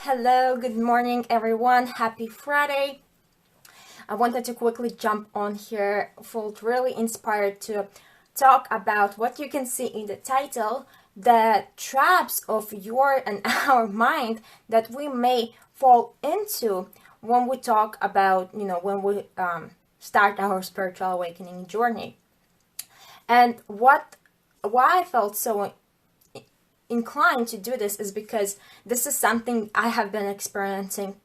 Hello, good morning, everyone. Happy Friday. I wanted to quickly jump on here. Felt really inspired to talk about what you can see in the title, the traps of your and our mind that we may fall into when we talk about, when we start our spiritual awakening journey. And why I felt so inclined to do this is because this is something I have been experiencing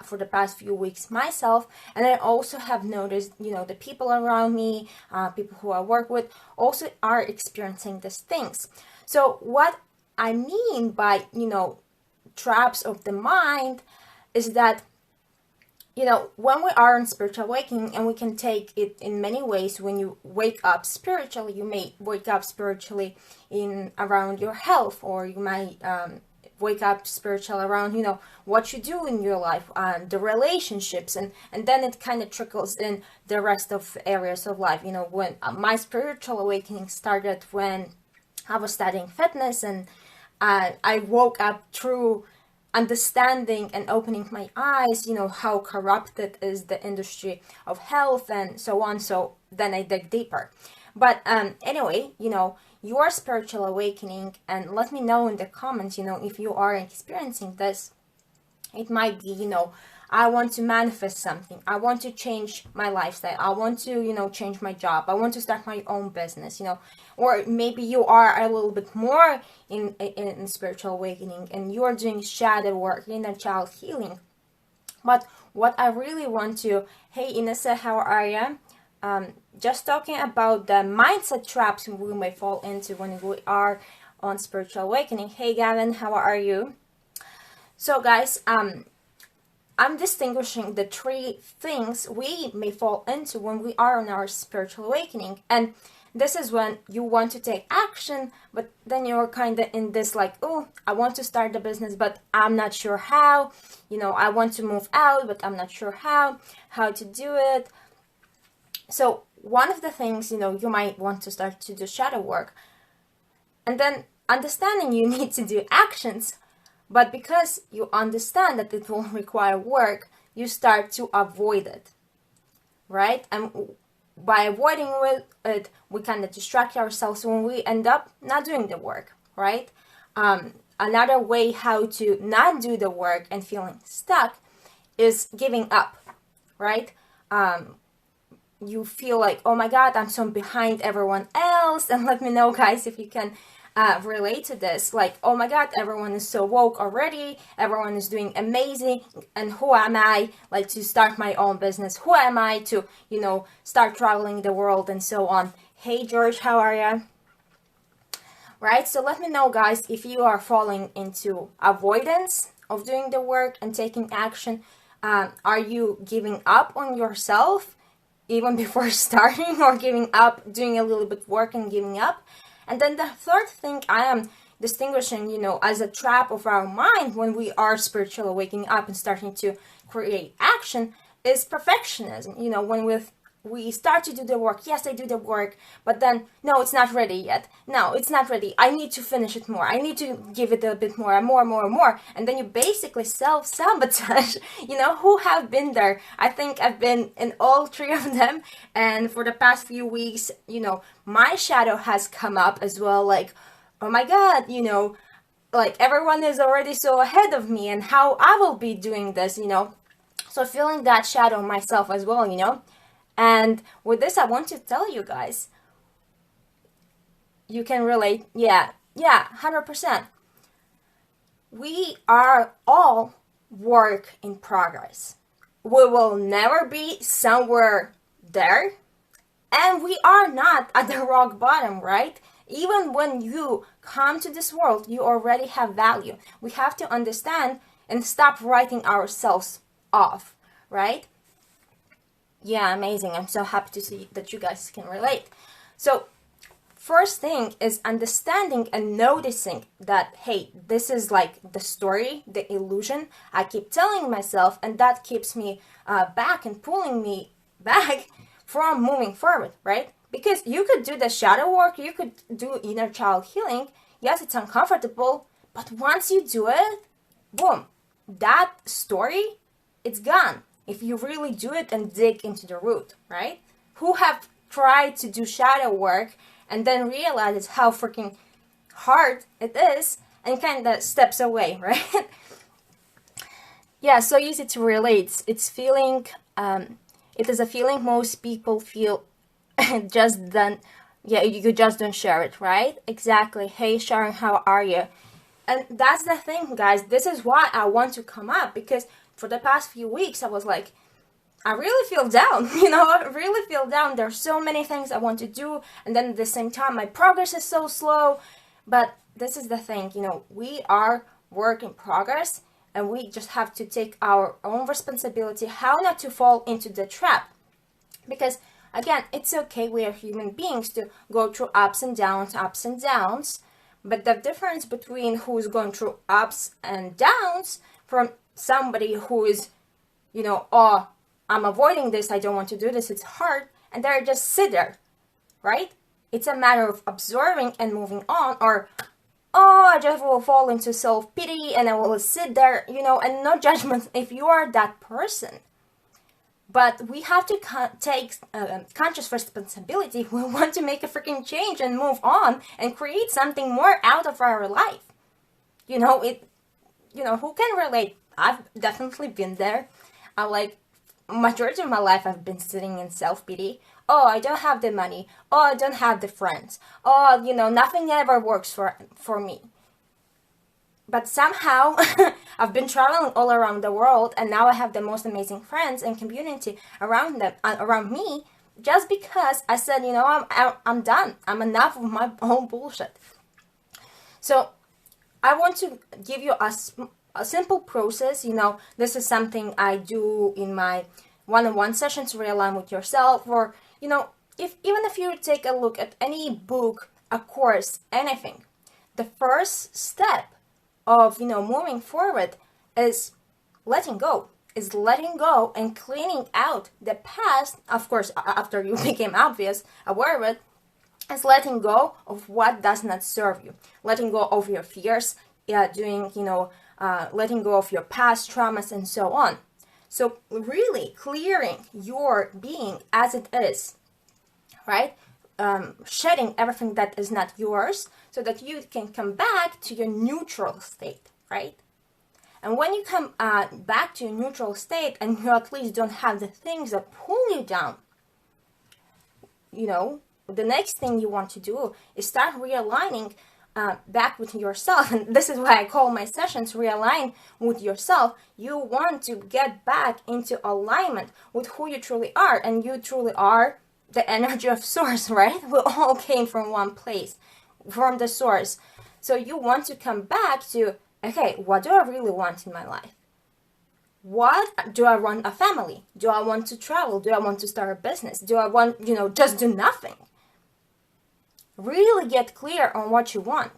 for the past few weeks myself, and I also have noticed, the people around me, people who I work with, also are experiencing these things. So what I mean by, traps of the mind is that when we are in spiritual awakening, and we can take it in many ways. When you wake up spiritually, you may wake up spiritually in around your health, or you might wake up spiritual around, what you do in your life, the relationships, and then it kind of trickles in the rest of areas of life. When my spiritual awakening started when I was studying fitness, and I woke up through understanding and opening my eyes, how corrupted is the industry of health and so on. So then I dig deeper. But anyway, your spiritual awakening, and let me know in the comments, if you are experiencing this. It might be, I want to manifest something. I want to change my lifestyle. I want to, change my job. I want to start my own business, or maybe you are a little bit more in spiritual awakening, and you are doing shadow work, inner child healing. But what I really want to, hey Inessa, how are you? Just talking about the mindset traps we may fall into when we are on spiritual awakening. Hey Gavin, how are you? So guys, I'm distinguishing the three things we may fall into when we are on our spiritual awakening. And this is when you want to take action, but then you're kind of in this like, oh, I want to start the business, but I'm not sure how. I want to move out, but I'm not sure how to do it. So one of the things, you might want to start to do shadow work. And then understanding you need to do actions. But because you understand that it will require work, you start to avoid it, right? And by avoiding it, we kind of distract ourselves when we end up not doing the work, right? Another way how to not do the work and feeling stuck is giving up, right? You feel like, oh my God, I'm so behind everyone else. And let me know, guys, if you can relate to this. Like, oh my God, everyone is so woke already. Everyone is doing amazing. And who am I, like, to start my own business? Who am I to, start traveling the world and so on? Hey, George, how are you? Right? So let me know, guys, if you are falling into avoidance of doing the work and taking action. Are you giving up on yourself even before starting, or giving up, doing a little bit work and giving up? And then the third thing I am distinguishing, as a trap of our mind when we are spiritually waking up and starting to create action is perfectionism. When we start to do the work, yes, I do the work, but then, no, it's not ready yet. No, it's not ready. I need to finish it more. I need to give it a bit more and more. And then you basically self-sabotage. Who have been there? I think I've been in all three of them. And for the past few weeks, my shadow has come up as well. Like, oh my God, like everyone is already so ahead of me, and how I will be doing this, So feeling that shadow myself as well, And with this, I want to tell you guys, you can relate. Yeah, 100%. We are all work in progress. We will never be somewhere there. And we are not at the rock bottom, right? Even when you come to this world, you already have value. We have to understand and stop writing ourselves off, right? Yeah, amazing. I'm so happy to see that you guys can relate. So first thing is understanding and noticing that, hey, this is like the story, the illusion I keep telling myself, and that keeps me back and pulling me back from moving forward, right? Because you could do the shadow work, you could do inner child healing. Yes, it's uncomfortable, but once you do it, boom, that story, it's gone if you really do it and dig into the root, right? Who have tried to do shadow work and then realizes how freaking hard it is and kind of steps away, right? Yeah, so easy to relate. It's feeling, it is a feeling most people feel just then, yeah, you just don't share it, right? Exactly. Hey Sharon, how are you? And that's the thing, guys. This is why I want to come up, because for the past few weeks I was like, I really feel down, I really feel down. There's so many things I want to do, and then at the same time my progress is so slow. But this is the thing, we are work in progress, and we just have to take our own responsibility how not to fall into the trap. Because again, it's okay, we are human beings to go through ups and downs, but the difference between who's going through ups and downs from somebody who is, oh, I'm avoiding this, I don't want to do this, it's hard, and they're just sit there, right? It's a matter of observing and moving on, or, oh, I just will fall into self-pity and I will sit there, and no judgment if you are that person. But we have to take conscious responsibility if we want to make a freaking change and move on and create something more out of our life. Who can relate? I've definitely been there. I'm like, majority of my life I've been sitting in self-pity. Oh, I don't have the money. Oh, I don't have the friends. Oh, nothing ever works for me. But somehow I've been traveling all around the world, and now I have the most amazing friends and community around me, just because I said, I'm done. I'm enough of my own bullshit. So I want to give you a simple process. This is something I do in my one-on-one sessions, realign with yourself, or even if you take a look at any book, a course, anything, the first step of moving forward is letting go and cleaning out the past. Of course, after you became aware of it, is letting go of what does not serve you, letting go of your fears, letting go of your past traumas and so on. So really clearing your being as it is, right? Shedding everything that is not yours, so that you can come back to your neutral state, right? And when you come back to your neutral state, and you at least don't have the things that pull you down, the next thing you want to do is start realigning back with yourself. And this is why I call my sessions Realign with Yourself. You want to get back into alignment with who you truly are, and you truly are the energy of source, right? We all came from one place, from the source. So you want to come back to, okay, what do I really want in my life? What do I want? A family? Do I want to travel? Do I want to start a business? Do I want, just do nothing? Really get clear on what you want.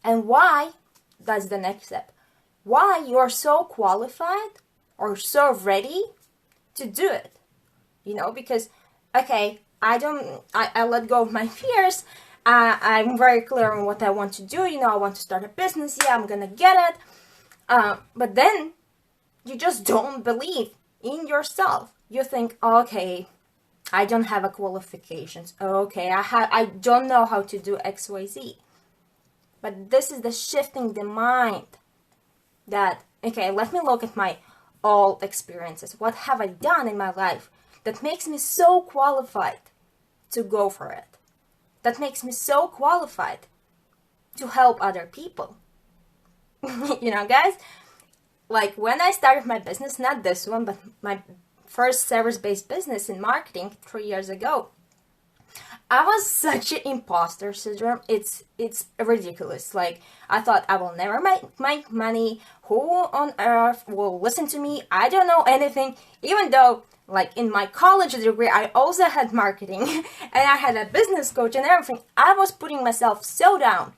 And why, that's the next step. Why you're so qualified or so ready to do it. Because, okay, I let go of my fears. I'm very clear on what I want to do. I want to start a business. Yeah, I'm going to get it. But then you just don't believe in yourself. You think, okay, I don't have a qualifications. Okay, I don't know how to do XYZ. But this is the shifting the mind that, okay, let me look at my old experiences. What have I done in my life that makes me so qualified to go for it? That makes me so qualified to help other people. Guys, like when I started my business, not this one, but my first service-based business in marketing 3 years ago, I was such an imposter syndrome. It's ridiculous. Like, I thought I will never make money. Who on earth will listen to me? I don't know anything. Even though, like, in my college degree, I also had marketing and I had a business coach and everything. I was putting myself so down.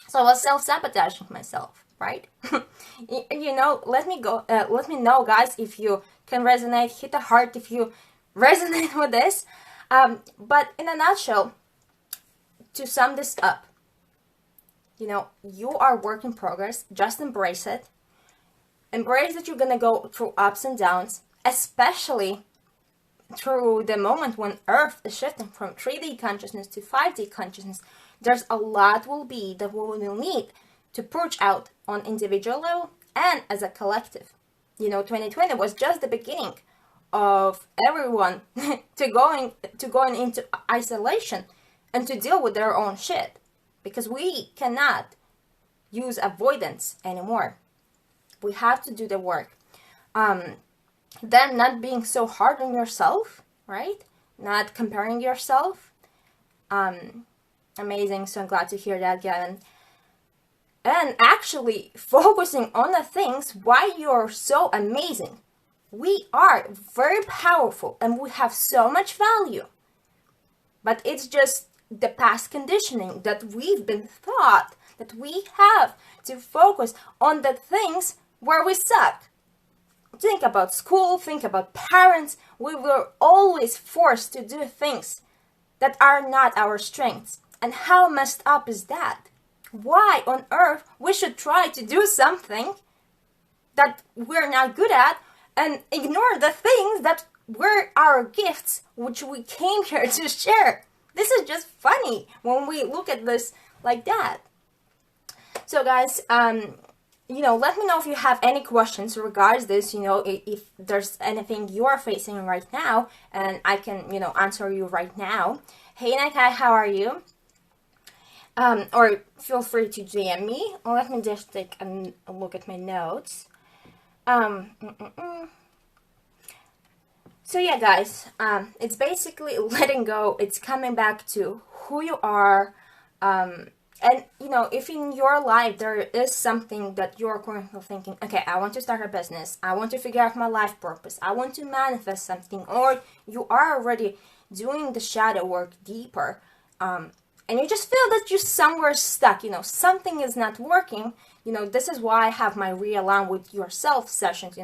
So I was self-sabotaging myself, right? Let me know, guys, if you can resonate. Hit the heart if you resonate with this. But in a nutshell, to sum this up, you are work in progress. Just embrace it. Embrace that you're gonna go through ups and downs, especially through the moment when Earth is shifting from 3D consciousness to 5D consciousness. There's a lot will be that we will need to purge out on individual level and as a collective. 2020 was just the beginning of everyone to going into isolation and to deal with their own shit, because we cannot use avoidance anymore. We have to do the work. Then not being so hard on yourself, right? Not comparing yourself. Amazing. So I'm glad to hear that, Gavin. And actually focusing on the things why you're so amazing. We are very powerful and we have so much value. But it's just the past conditioning that we've been taught that we have to focus on the things where we suck. Think about school, think about parents. We were always forced to do things that are not our strengths. And how messed up is that? Why on earth we should try to do something that we're not good at and ignore the things that were our gifts, which we came here to share? This is just funny when we look at this like that. So guys, let me know if you have any questions regards this, if there's anything you are facing right now, and I can, answer you right now. Hey, Nakai, how are you? Or feel free to DM me. Let me just take a look at my notes. So yeah, guys, it's basically letting go. It's coming back to who you are. And, if in your life there is something that you're currently thinking, okay, I want to start a business, I want to figure out my life purpose, I want to manifest something, or you are already doing the shadow work deeper, and you just feel that you're somewhere stuck, something is not working, this is why I have my realign with yourself sessions,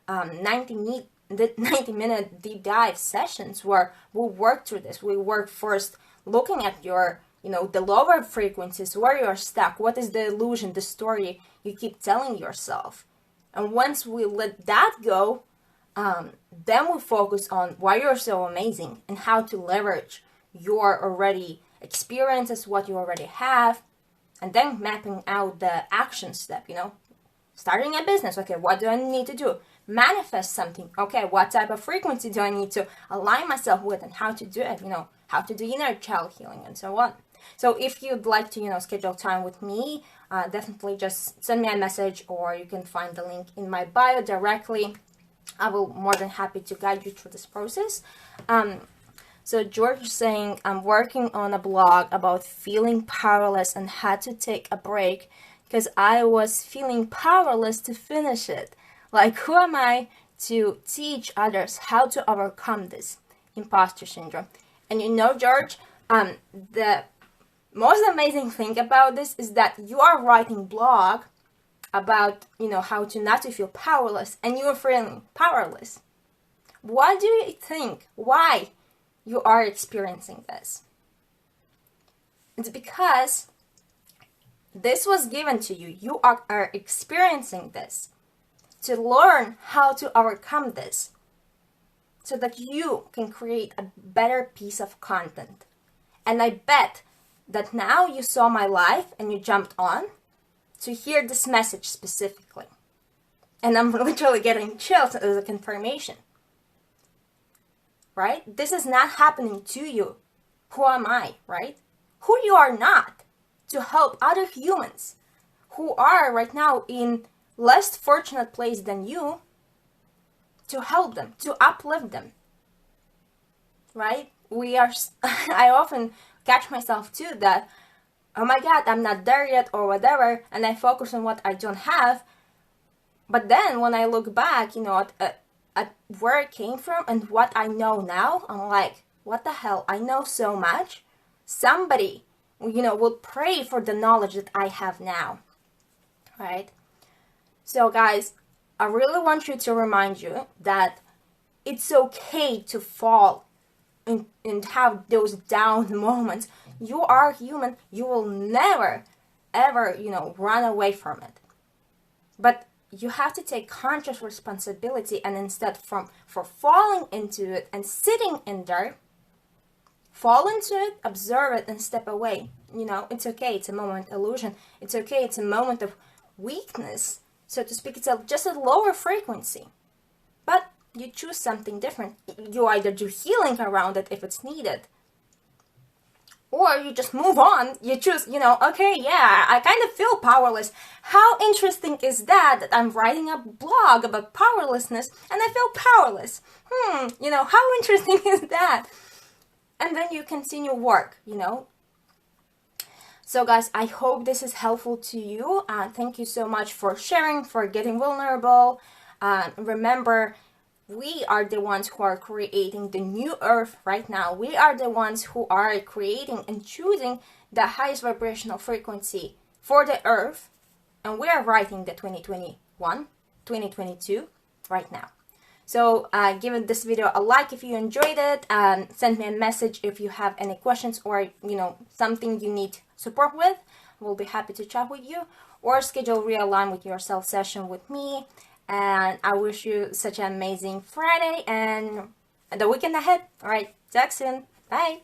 90-minute deep dive sessions where we work through this. We work first looking at your the lower frequencies, where you're stuck, what is the illusion, the story you keep telling yourself. And once we let that go, then we focus on why you're so amazing and how to leverage your already experiences, what you already have, and then mapping out the action step, starting a business. Okay, what do I need to do? Manifest something. Okay, what type of frequency do I need to align myself with and how to do it, how to do inner child healing and so on. So if you'd like to, schedule time with me, definitely just send me a message, or you can find the link in my bio directly. I will be more than happy to guide you through this process. So George is saying, I'm working on a blog about feeling powerless and had to take a break because I was feeling powerless to finish it. Like, who am I to teach others how to overcome this imposter syndrome? And George, the most amazing thing about this is that you are writing blog about, how to not to feel powerless, and you are feeling powerless. What do you think? Why you are experiencing this? It's because this was given to you. You are experiencing this to learn how to overcome this so that you can create a better piece of content. And I bet that now you saw my live and you jumped on to hear this message specifically. And I'm literally getting chills as a confirmation. Right? This is not happening to you. Who am I, right? Who you are not to help other humans who are right now in less fortunate place than you, to help them, to uplift them. Right? I often catch myself too that, oh my God, I'm not there yet or whatever, and I focus on what I don't have. But then when I look back, at where it came from and what I know now, I'm like, what the hell? I know so much. Somebody, will pray for the knowledge that I have now. Right? So guys, I really want you to remind you that it's okay to fall and have those down moments. You are human. You will never, ever, run away from it. But you have to take conscious responsibility, and instead for falling into it and sitting in there, fall into it, observe it, and step away. It's okay. It's a moment illusion. It's okay. It's a moment of weakness, so to speak. It's just a lower frequency. But you choose something different. You either do healing around it if it's needed, or you just move on. You choose, okay, yeah, I kind of feel powerless. How interesting is that I'm writing a blog about powerlessness and I feel powerless? How interesting is that? And then you continue work, So guys, I hope this is helpful to you. Thank you so much for sharing, for getting vulnerable. Remember, we are the ones who are creating the new earth right now. We are the ones who are creating and choosing the highest vibrational frequency for the earth. And we are writing the 2021, 2022 right now. So give this video a like if you enjoyed it, and send me a message if you have any questions or something you need support with. We'll be happy to chat with you, or schedule Realign with Yourself session with me. And I wish you such an amazing Friday and the weekend ahead. All right, talk soon. Bye.